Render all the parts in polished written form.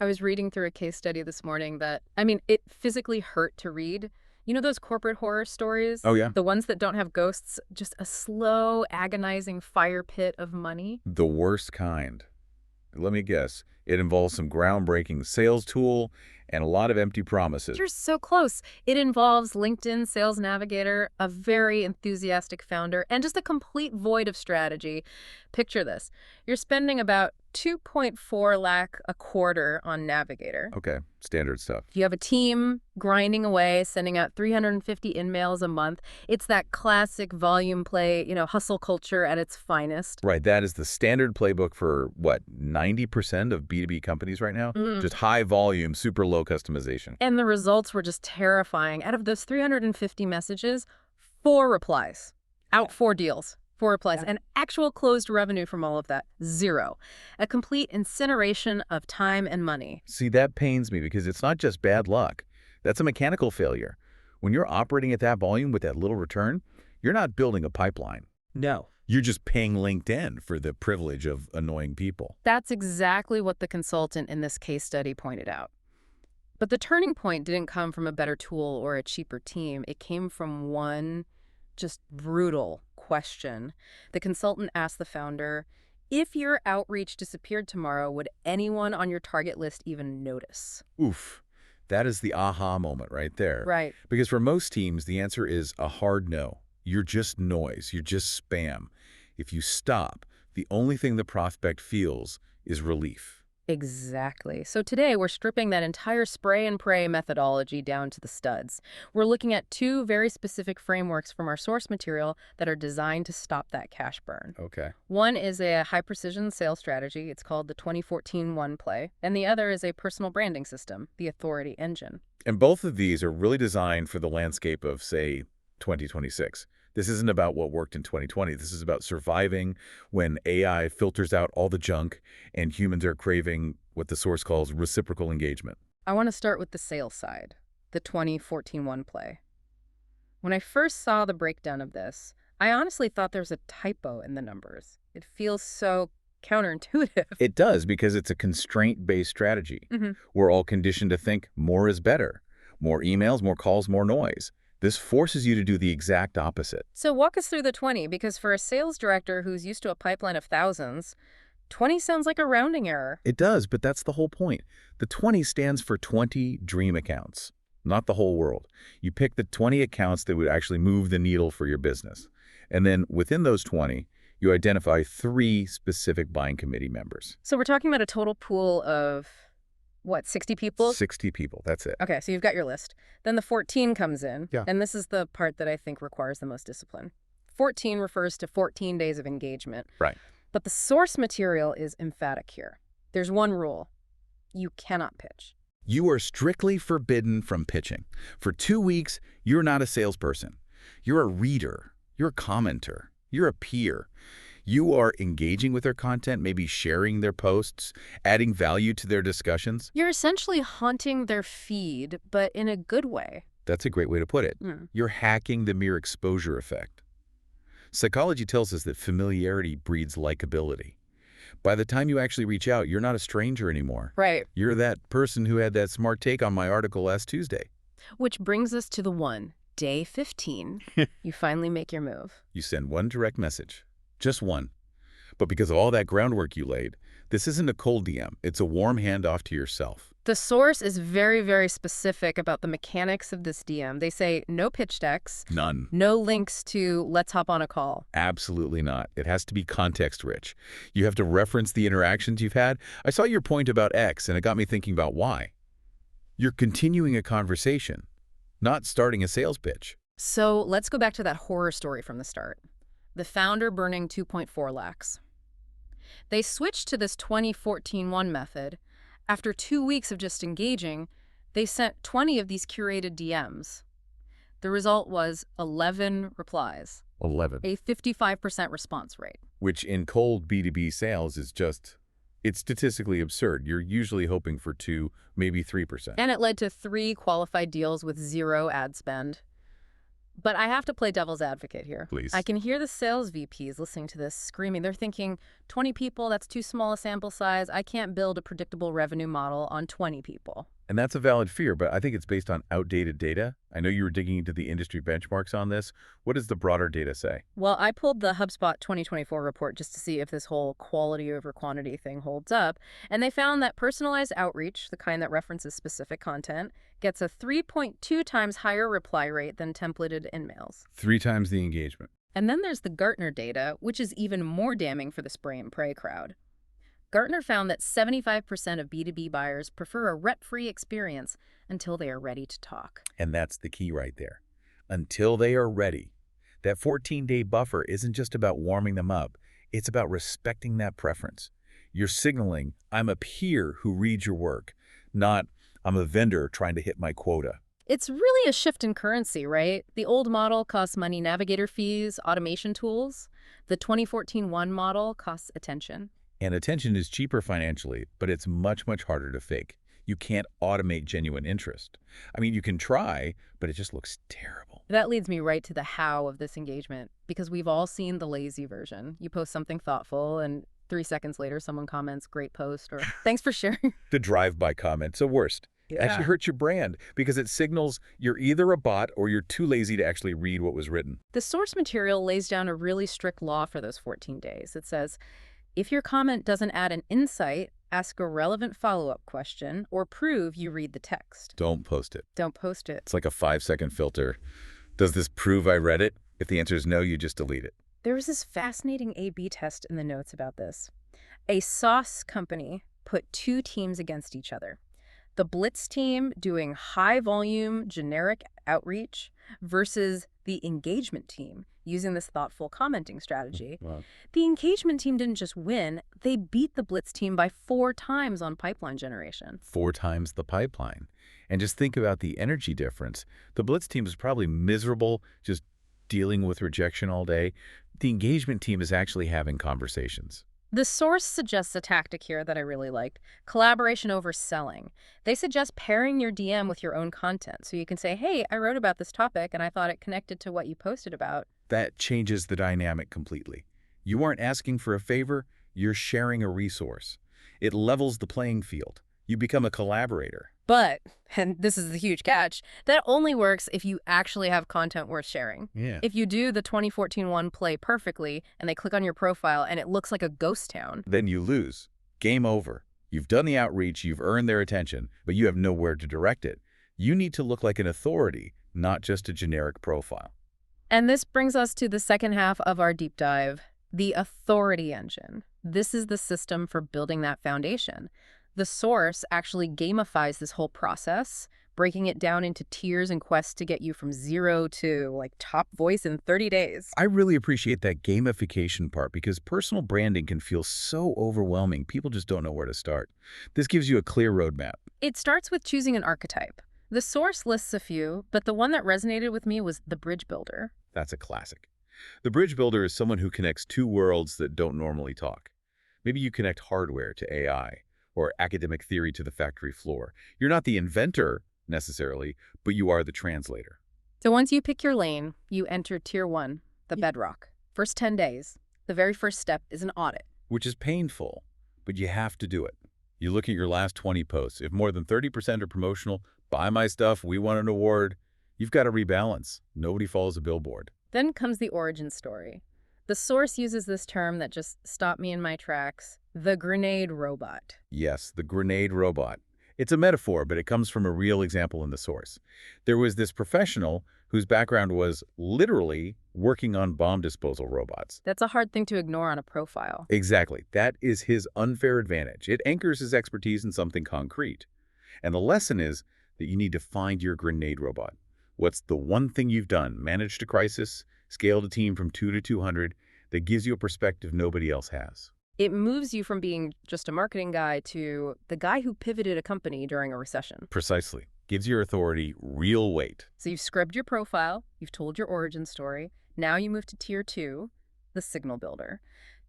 I was reading through a case study this morning that, I mean, it physically hurt to read. You know those corporate horror stories? Oh, yeah? The ones that don't have ghosts, just a slow, agonizing fire pit of money? The worst kind. Let me guess. It involves some groundbreaking sales tool and a lot of empty promises. You're so close. It involves LinkedIn Sales Navigator, a very enthusiastic founder, and just a complete void of strategy. Picture this. You're spending about 2.4 lakh a quarter on Navigator. Okay, standard stuff. You have a team grinding away, sending out 350 InMails a month. It's that classic volume play, hustle culture at its finest. Right, that is the standard playbook for, what, 90% of B2B companies right now? Just high volume, super low customization. And the results were just terrifying. Out of those 350 messages, 4 replies. Out 4 deals. 4 replies. And actual closed revenue from all of that, 0. A complete incineration of time and money. See, that pains me because it's not just bad luck. That's a mechanical failure. When you're operating at that volume with that little return, you're not building a pipeline. No. You're just paying LinkedIn for the privilege of annoying people. That's exactly what the consultant in this case study pointed out. But the turning point didn't come from a better tool or a cheaper team. It came from one just brutal question. The consultant asked the founder, if your outreach disappeared tomorrow, would anyone on your target list even notice? Oof. That is the aha moment right there. Right. Because for most teams, the answer is a hard no. You're just noise. You're just spam. If you stop, the only thing the prospect feels is relief. Exactly. So today we're stripping that entire spray and pray methodology down to the studs. We're looking at 2 very specific frameworks from our source material that are designed to stop that cash burn. Okay. One is a high-precision sales strategy. It's called the 2014 One Play. And the other is a personal branding system, the Authority Engine. And both of these are really designed for the landscape of, say, 2026. This isn't about what worked in 2020. This is about surviving when AI filters out all the junk and humans are craving what the source calls reciprocal engagement. I want to start with the sales side, the 2014 One Play. When I first saw the breakdown of this, I honestly thought there was a typo in the numbers. It feels so counterintuitive. It does because it's a constraint-based strategy. We're all conditioned to think more is better. More emails, more calls, more noise. This forces you to do the exact opposite. So walk us through the 20, because for a sales director who's used to a pipeline of thousands, 20 sounds like a rounding error. It does, but that's the whole point. The 20 stands for 20 dream accounts, not the whole world. You pick the 20 accounts that would actually move the needle for your business. And then within those 20, you identify 3 specific buying committee members. So we're talking about a total pool of, what, 60 people? 60 people, that's it. Okay, so you've got your list. Then the 14 comes in, Yeah. and this is the part that I think requires the most discipline. 14 refers to 14 days of engagement. Right. But the source material is emphatic here. There's one rule. You cannot pitch. You are strictly forbidden from pitching. For 2 weeks, you're not a salesperson. You're a reader. You're a commenter. You're a peer. You are engaging with their content, maybe sharing their posts, adding value to their discussions. You're essentially haunting their feed, but in a good way. That's a great way to put it. You're hacking the mere exposure effect. Psychology tells us that familiarity breeds likability. By the time you actually reach out, you're not a stranger anymore. Right. You're that person who had that smart take on my article last Tuesday. Which brings us to the one. Day 15. You finally make your move. You send one direct message. Just one. But because of all that groundwork you laid, this isn't a cold DM. It's a warm handoff to yourself. The source is very, very specific about the mechanics of this DM. They say no pitch decks. None. No links to let's hop on a call. Absolutely not. It has to be context-rich. You have to reference the interactions you've had. I saw your point about X, and it got me thinking about why. You're continuing a conversation, not starting a sales pitch. So let's go back to that horror story from the start. The founder burning 2.4 lakhs. They switched to this 2014 One method. After 2 weeks of just engaging, they sent 20 of these curated DMs. The result was 11 replies. 11. A 55% response rate. Which in cold B2B sales is just, it's statistically absurd. You're usually hoping for 2, maybe 3%. And it led to 3 qualified deals with 0 ad spend. But I have to play devil's advocate here. I Please. can hear the sales VPs listening to this screaming. They're thinking, 20 people, that's too small a sample size. I can't build a predictable revenue model on 20 people. And that's a valid fear, but I think it's based on outdated data. I know you were digging into the industry benchmarks on this. What does the broader data say? Well, I pulled the HubSpot 2024 report just to see if this whole quality over quantity thing holds up, and they found that personalized outreach, the kind that references specific content, gets a 3.2 times higher reply rate than templated InMails. 3 times the engagement. And then there's the Gartner data, which is even more damning for the spray and pray crowd. Gartner found that 75% of B2B buyers prefer a rep-free experience until they are ready to talk. And that's the key right there. Until they are ready. That 14-day buffer isn't just about warming them up. It's about respecting that preference. You're signaling, I'm a peer who reads your work, not I'm a vendor trying to hit my quota. It's really a shift in currency, right? The old model costs money, navigator fees, automation tools. The 2014-1 model costs attention. And attention is cheaper financially, but it's much, much harder to fake. You can't automate genuine interest. I mean, you can try, but it just looks terrible. That leads me right to the how of this engagement, because we've all seen the lazy version. You post something thoughtful, and 3 seconds later, someone comments, great post, or thanks for sharing. The drive-by comment's the worst. It actually hurts your brand because it signals you're either a bot or you're too lazy to actually read what was written. The source material lays down a really strict law for those 14 days. It says, if your comment doesn't add an insight, ask a relevant follow-up question or prove you read the text. Don't post it. Don't post it. It's like a 5-second filter. Does this prove I read it? If the answer is no, you just delete it. There was this fascinating A/B test in the notes about this. A sauce company put 2 teams against each other. The Blitz team doing high-volume, generic outreach versus the engagement team using this thoughtful commenting strategy. Wow. The engagement team didn't just win, they beat the Blitz team by 4 times on pipeline generation. 4 times the pipeline. And just think about the energy difference. The Blitz team is probably miserable, just dealing with rejection all day. The engagement team is actually having conversations. The source suggests a tactic here that I really liked, collaboration over selling. They suggest pairing your DM with your own content. So you can say, hey, I wrote about this topic and I thought it connected to what you posted about. That changes the dynamic completely. You aren't asking for a favor, you're sharing a resource. It levels the playing field. You become a collaborator. But, and this is the huge catch, that only works if you actually have content worth sharing. Yeah. If you do the 2014-1 play perfectly and they click on your profile and it looks like a ghost town. Then you lose. Game over. You've done the outreach, you've earned their attention, but you have nowhere to direct it. You need to look like an authority, not just a generic profile. And this brings us to the second half of our deep dive, the authority engine. This is the system for building that foundation. The source actually gamifies this whole process, breaking it down into tiers and quests to get you from 0 to like top voice in 30 days. I really appreciate that gamification part because personal branding can feel so overwhelming. People just don't know where to start. This gives you a clear roadmap. It starts with choosing an archetype. The source lists a few, but the one that resonated with me was the bridge builder. That's a classic. The bridge builder is someone who connects 2 worlds that don't normally talk. Maybe you connect hardware to AI or academic theory to the factory floor. You're not the inventor necessarily, but you are the translator. So once you pick your lane, you enter tier 1, the bedrock. First 10 days. The very first step is an audit. Which is painful, but you have to do it. You look at your last 20 posts. If more than 30% are promotional, buy my stuff, we want an award, you've got to rebalance. Nobody follows a billboard. Then comes the origin story. The source uses this term that just stopped me in my tracks, the grenade robot. Yes, the grenade robot. It's a metaphor, but it comes from a real example in the source. There was this professional whose background was literally working on bomb disposal robots. That's a hard thing to ignore on a profile. Exactly. That is his unfair advantage. It anchors his expertise in something concrete. And the lesson is that you need to find your grenade robot. What's the one thing you've done? Managed a crisis, scaled a team from 2 to 200 that gives you a perspective nobody else has. It moves you from being just a marketing guy to the guy who pivoted a company during a recession. Precisely. Gives your authority real weight. So you've scrubbed your profile, you've told your origin story. Now you move to tier 2, the signal builder.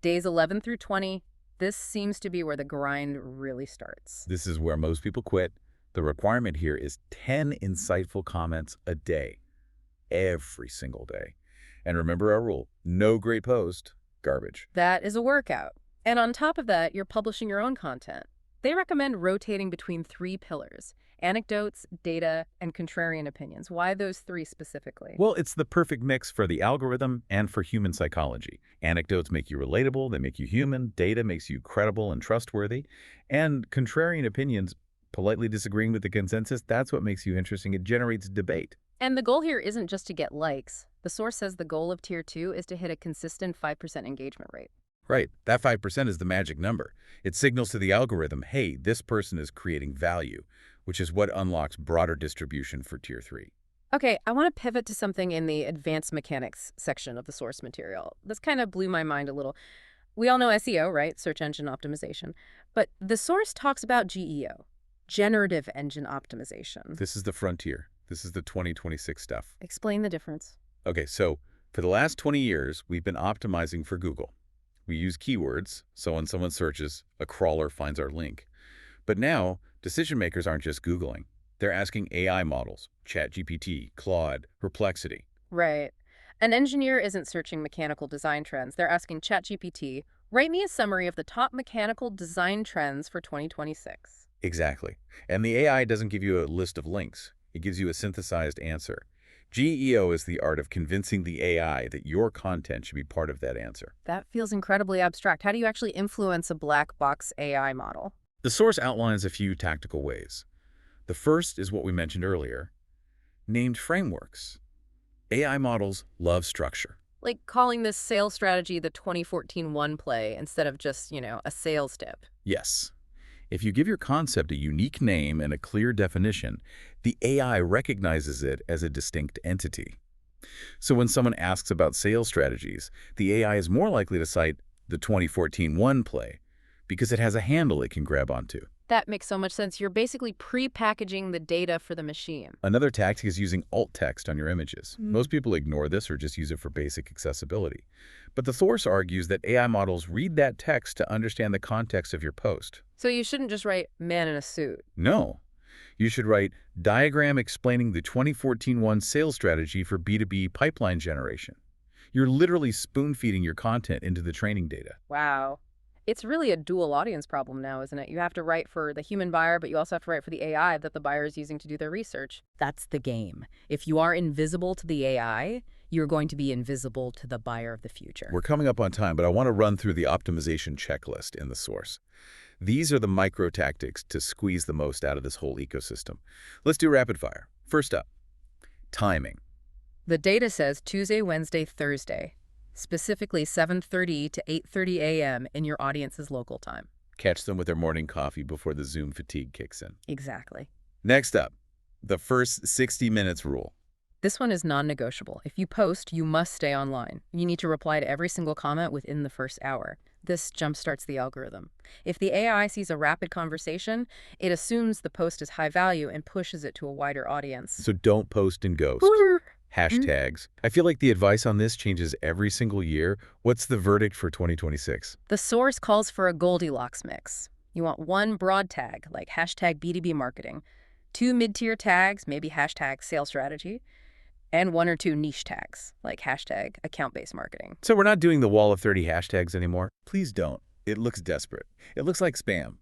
Days 11 through 20, this seems to be where the grind really starts. This is where most people quit. The requirement here is 10 insightful comments a day. every single day. And remember our rule, no great post, garbage. That is a workout. And on top of that, you're publishing your own content. They recommend rotating between 3 pillars: anecdotes, data, and contrarian opinions. Why those 3 specifically? Well, it's the perfect mix for the algorithm and for human psychology. Anecdotes make you relatable, they make you human, data makes you credible and trustworthy, and contrarian opinions, politely disagreeing with the consensus, that's what makes you interesting. It generates debate. And the goal here isn't just to get likes. The source says the goal of Tier 2 is to hit a consistent 5% engagement rate. Right, that 5% is the magic number. It signals to the algorithm, hey, this person is creating value, which is what unlocks broader distribution for Tier 3. Okay, I want to pivot to something in the advanced mechanics section of the source material. This kind of blew my mind a little. We all know SEO, right? Search engine optimization. But the source talks about GEO, generative engine optimization. This is the frontier. This is the 2026 stuff. Explain the difference. Okay, so for the last 20 years, we've been optimizing for Google. We use keywords, so when someone searches, a crawler finds our link. But now, decision makers aren't just Googling. They're asking AI models, ChatGPT, Claude, Perplexity. Right. An engineer isn't searching mechanical design trends. They're asking ChatGPT, write me a summary of the top mechanical design trends for 2026. Exactly. And the AI doesn't give you a list of links. It gives you a synthesized answer. GEO is the art of convincing the AI that your content should be part of that answer. That feels incredibly abstract. How do you actually influence a black box AI model? The source outlines a few tactical ways. The first is what we mentioned earlier, named frameworks. AI models love structure. Like calling this sales strategy the 2014 one play instead of just, a sales tip. Yes. If you give your concept a unique name and a clear definition, the AI recognizes it as a distinct entity. So when someone asks about sales strategies, the AI is more likely to cite the 2014 one play because it has a handle it can grab onto. That makes so much sense. You're basically pre-packaging the data for the machine. Another tactic is using alt text on your images. Most people ignore this or just use it for basic accessibility. But the source argues that AI models read that text to understand the context of your post. So you shouldn't just write man in a suit. No. You should write diagram explaining the 2014 one sales strategy for B2B pipeline generation. You're literally spoon-feeding your content into the training data. Wow. It's really a dual audience problem now, isn't it? You have to write for the human buyer, but you also have to write for the AI that the buyer is using to do their research. That's the game. If you are invisible to the AI, you're going to be invisible to the buyer of the future. We're coming up on time, but I want to run through the optimization checklist in the source. These are the micro tactics to squeeze the most out of this whole ecosystem. Let's do rapid fire. First up, timing. The data says Tuesday, Wednesday, Thursday. Specifically 7:30 to 8:30 a.m. in your audience's local time. Catch them with their morning coffee before the Zoom fatigue kicks in. Exactly. Next up, the first 60 minutes rule. This one is non-negotiable. If you post, you must stay online. You need to reply to every single comment within the first hour. This jumpstarts the algorithm. If the AI sees a rapid conversation, it assumes the post is high value and pushes it to a wider audience. So don't post and ghost. Hashtags. I feel like the advice on this changes every single year. What's the verdict for 2026? The source calls for a Goldilocks mix. You want one broad tag, like hashtag B2B marketing, 2 mid-tier tags, maybe hashtag sales strategy, and 1 or 2 niche tags, like hashtag account-based marketing. So we're not doing the wall of 30 hashtags anymore? Please don't. It looks desperate. It looks like spam.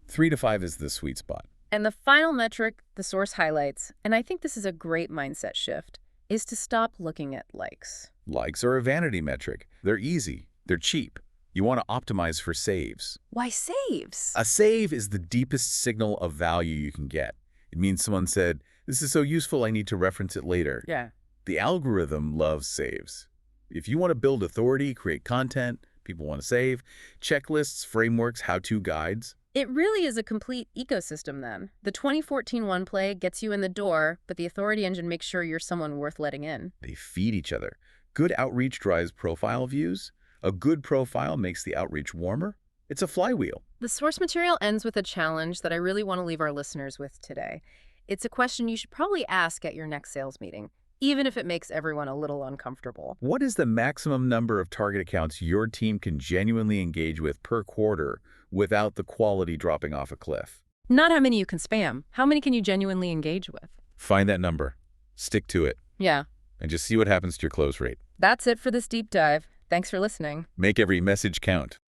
3 to 5 is the sweet spot. And the final metric the source highlights, and I think this is a great mindset shift, is to stop looking at likes. Likes are a vanity metric. They're easy. They're cheap. You want to optimize for saves. Why saves? A save is the deepest signal of value you can get. It means someone said, this is so useful I need to reference it later. Yeah. The algorithm loves saves. If you want to build authority, create content, people want to save, checklists, frameworks, how-to guides. It really is a complete ecosystem then. The 2014 one play gets you in the door, but the authority engine makes sure you're someone worth letting in. They feed each other. Good outreach drives profile views. A good profile makes the outreach warmer. It's a flywheel. The source material ends with a challenge that I really want to leave our listeners with today. It's a question you should probably ask at your next sales meeting, even if it makes everyone a little uncomfortable. What is the maximum number of target accounts your team can genuinely engage with per quarter without the quality dropping off a cliff? Not how many you can spam. How many can you genuinely engage with? Find that number. Stick to it. Yeah. and just see what happens to your close rate. That's it for this deep dive. Thanks for listening. Make every message count.